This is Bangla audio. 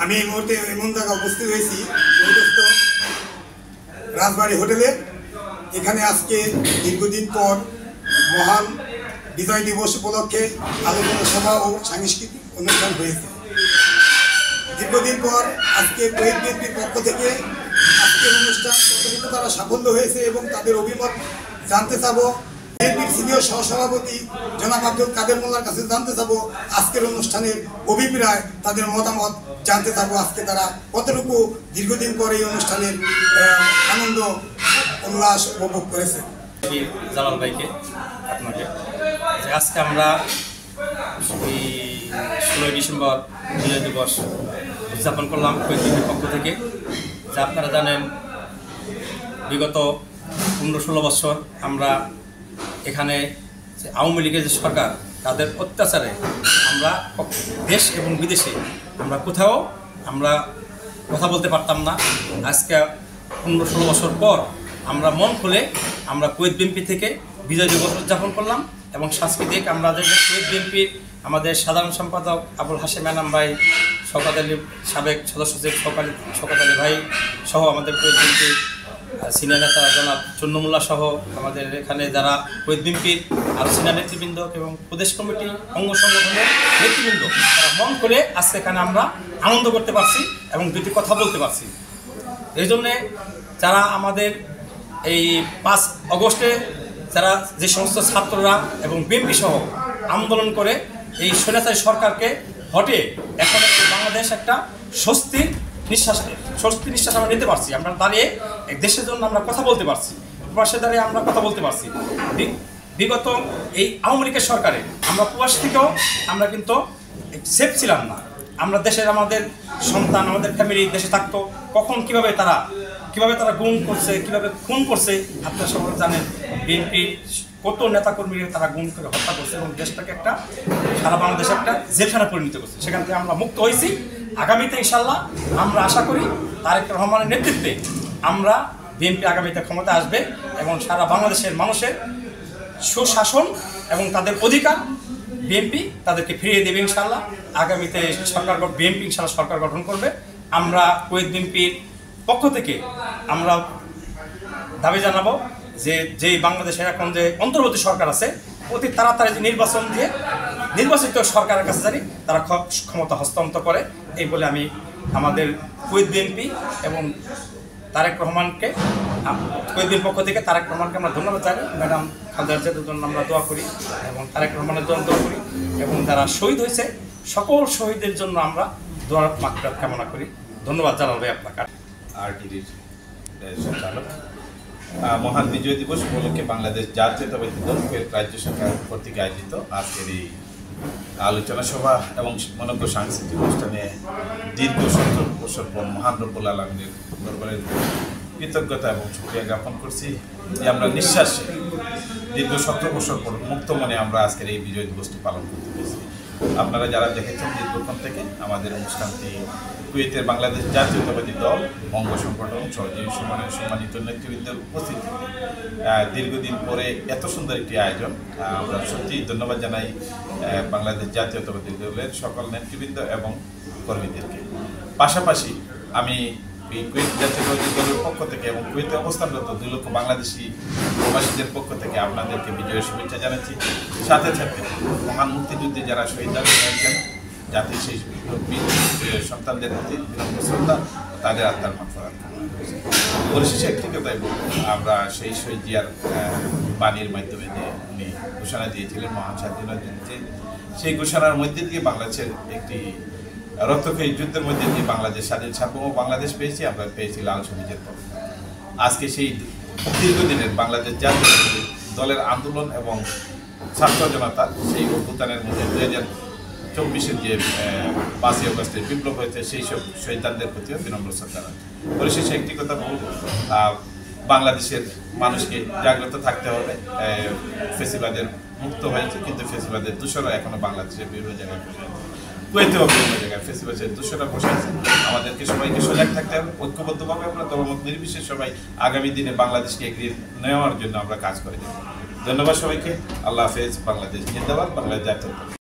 আমি এই মুহূর্তে এমন জায়গায় উপস্থিত হয়েছি রাজবাড়ী হোটেলে। এখানে আজকে দীর্ঘদিন পর মহান বিজয় দিবস উপলক্ষে আলোচনা সভা ও সাংস্কৃতিক অনুষ্ঠান হয়েছে। দীর্ঘদিন পর আজকে শহীদ বিএনপির পক্ষ থেকে আজকের অনুষ্ঠান কতটুকু তারা সাফল্য হয়েছে এবং তাদের অভিমত জানতে চাবো। বিএনপির সিনিয়র সহসভাপতি জনাব আব্দুল কাদের মোল্লার কাছে জানতে চাবো আজকের অনুষ্ঠানের অভিপ্রায়, তাদের মতামত জানতে চাবো। আজকে তারা কতটুকু দীর্ঘদিন পর এই অনুষ্ঠানের আনন্দ উল্লাস উপভোগ করেছে। জালাল ভাইকে আপনাকে আজকে আমরা এই 16 ডিসেম্বর বিজয় দিবস উদযাপন করলাম শহীদ পক্ষ থেকে। যা আপনারা জানেন, বিগত 15-16 বছর আমরা এখানে আওয়ামী লীগের যে সরকার, তাদের অত্যাচারে আমরা দেশ এবং বিদেশে আমরা কোথাও আমরা কথা বলতে পারতাম না। আজকে 15-16 বছর পর আমরা মন খুলে আমরা শহীদ বিএনপি থেকে বিজয় দিবস উদযাপন করলাম এবং সাংস্কৃতিক আমাদের শহীদ বিএনপির আমাদের সাধারণ সম্পাদক আবুল হাশেম এনাম ভাই, শওকত আলী সাবেক সদস্য সচিব শওকত আলী ভাই সহ আমাদের শহীদ বিএনপির সিনিয়র নেতা জনাব চুন্নু মোল্লা সহ আমাদের এখানে যারা শহীদ বিএনপির আরও সিনিয়র নেতৃবৃন্দ এবং প্রদেশ কমিটি অঙ্গ সংগঠনের নেতৃবৃন্দ, তারা মন করে আজকে এখানে আমরা আনন্দ করতে পারছি এবং দুটি কথা বলতে পারছি। এই জন্যে যারা আমাদের এই 5 আগস্টে যারা যে সমস্ত ছাত্ররা এবং বিএনপি সহ আন্দোলন করে এই স্বৈরাচারী সরকারকে হটে এখন বাংলাদেশ একটা স্বস্তির নিঃশ্বাস আমরা নিতে পারছি। আমরা দাঁড়িয়ে এক দেশের জন্য আমরা কথা বলতে পারছি, প্রবাসে দাঁড়িয়ে আমরা কথা বলতে পারছি। বিগত এই আওয়ামী লীগের সরকারে আমরা প্রবাস থেকেও আমরা কিন্তু সেফ ছিলাম না। আমরা দেশের আমাদের সন্তান, আমাদের ফ্যামিলি দেশে থাকতো, কখন কিভাবে তারা গুম করছে, কিভাবে খুন করছে আপনারা সবাই জানেন। বিএনপি কত নেতাকর্মীরা তারা গুম করে হত্যা করছে এবং দেশটাকে একটা সারা বাংলাদেশে একটা জেলখানা পরিণত করছে। সেখান থেকে আমরা মুক্ত হয়েছি। আগামীতে ইনশাল্লাহ আমরা আশা করি তারেক রহমানের নেতৃত্বে আমরা বিএনপি আগামীতে ক্ষমতা আসবে এবং সারা বাংলাদেশের মানুষের সুশাসন এবং তাদের অধিকার বিএনপি তাদেরকে ফিরিয়ে দেবে ইনশাল্লাহ। আগামীতে বিএনপি ইনশাল্লাহ সরকার গঠন করবে। আমরা শহীদ বিএনপির পক্ষ থেকে আমরা দাবি জানাবো যে যেই বাংলাদেশের এখন যে অন্তর্বর্তী সরকার আছে, অতি তাড়াতাড়ি যে নির্বাচন দিয়ে নির্বাচিত সরকারের কাছে জানি তারা ক্ষমতা হস্তান্তর করে। এই বলে আমি আমাদের শহীদ বিএনপি এবং তারেক রহমানকে, শহীদ বিএনপির পক্ষ থেকে তারেক রহমানকে আমরা ধন্যবাদ জানাই। ম্যাডাম খালেদা জিয়ার জন্য আমরা দোয়া করি এবং তারেক রহমানের জন্য দোয়া করি এবং যারা শহীদ হয়েছে সকল শহীদের জন্য আমরা দোয়ার মাগফিরাত কামনা করি। ধন্যবাদ জানাল ভাই আপনাকে। আরটিভির সঞ্চালক, মহান বিজয় দিবস উপলক্ষে বাংলাদেশ জাতীয়তাবাদী দল রাজ্য সরকার কর্তৃক আয়োজিত আজকের এই আলোচনা সভা এবং মনোজ্ঞ সাংস্কৃতিক অনুষ্ঠানে দীর্ঘ 70 বছর পর মহান রব্বুল আলামিনের দরবারে কৃতজ্ঞতা এবং শুকরিয়া জ্ঞাপন করছি যে আমরা নিঃশ্বাসে দীর্ঘ 70 বছর পর মুক্ত মনে আমরা আজকের এই বিজয় দিবসটি পালন করতে পেরেছি। আপনারা যারা দেখেছেন দীর্ঘক্ষণ থেকে আমাদের অনুষ্ঠানটি কুয়েতের বাংলাদেশ জাতীয়তাবাদী দল অঙ্গ সংগঠন সহযোগী সম্মানিত নেতৃবৃন্দের উপস্থিতি দীর্ঘদিন পরে এত সুন্দর একটি আয়োজন, আমরা সত্যিই ধন্যবাদ জানাই বাংলাদেশ জাতীয়তাবাদী দলের সকল নেতৃবৃন্দ এবং কর্মীদেরকে। পাশাপাশি আমি এই কুয়েত জাতীয়তাবাদী দলের পক্ষ থেকে এবং কুয়েতে অবস্থানরত 2 লক্ষ বাংলাদেশি প্রবাসীদের পক্ষ থেকে আপনাদেরকে বিজয়ের শুভেচ্ছা জানাচ্ছি। সাথে সাথে মহান মুক্তিযুদ্ধে যারা শহীদ হয়েছেন জাতির সেই সন্তানদের প্রতি বিনম্র শ্রদ্ধা, তাদের আত্মার মাগফিরাত কামনা করছি। পরিশেষে একটি কথাই বলব, আমরা সেই শহীদ জিয়ার বাণীর মাধ্যমে যে উনি ঘোষণা দিয়েছিলেন মহান স্বাধীনতা যুদ্ধে, সেই ঘোষণার মধ্যে দিয়ে বাংলাদেশের একটি রক্তক্ষয়ী যুদ্ধের মধ্যে দিয়ে বাংলাদেশ স্বাধীন সার্বভৌম বাংলাদেশ পেয়েছি, আমরা পেয়েছি লাল সবুজের পথ। আজকে সেই দীর্ঘদিনের বাংলাদেশ জাতীয় দলের আন্দোলন এবং ছাত্র জনতার সেই অভ্যুত্থানের মধ্যে 2024-এর যে 5ই আগস্টের বিপ্লব হয়েছে, সেই সব শহীদদের প্রতিও বিনম্র শ্রদ্ধা। পরিশেষে একটি কথা বলব, বাংলাদেশের মানুষকে জাগ্রত থাকতে হবে। ফেসিবাদের মুক্ত হয়েছে, কিন্তু ফেসিবাদের দূষণও এখনো বাংলাদেশের বিভিন্ন জায়গায় কুয়েতেও বিভিন্ন জায়গায় ফেসিবাদের দূষণা বসে আছে। আমাদেরকে সবাইকে সজাগ থাকতে হবে, ঐক্যবদ্ধভাবে আমরা দলমত নির্বিশেষে সবাই আগামী দিনে বাংলাদেশকে এগিয়ে নেওয়ার জন্য আমরা কাজ করে যাব। ধন্যবাদ সবাইকে। আল্লাহ হাফেজ। বাংলাদেশ জিন্দাবাদ। বাংলাদেশ জাতীয়